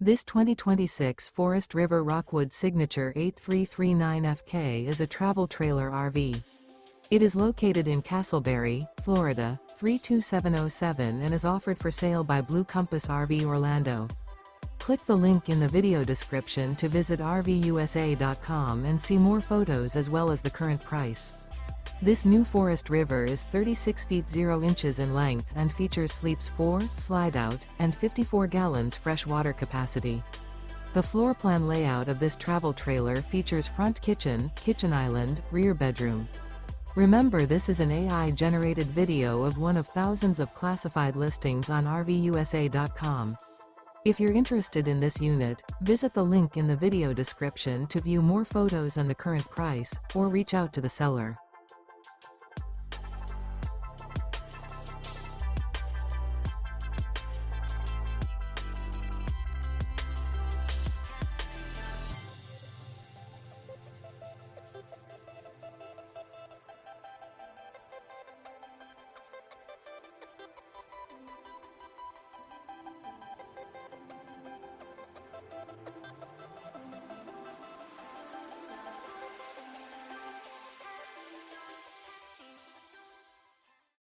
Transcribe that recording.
This 2026 Forest River Rockwood Signature 8339FK is a travel trailer RV. It is located in Casselberry, Florida, 32707 and is offered for sale by Blue Compass RV Orlando. Click the link in the video description to visit RVUSA.com and see more photos as well as the current price. This new Forest River is 36 feet 0 inches in length and features sleeps 4, slide-out, and 54 gallons fresh water capacity. The floor plan layout of this travel trailer features front kitchen, kitchen island, rear bedroom. Remember, this is an AI-generated video of one of thousands of classified listings on RVUSA.com. If you're interested in this unit, visit the link in the video description to view more photos and the current price, or reach out to the seller.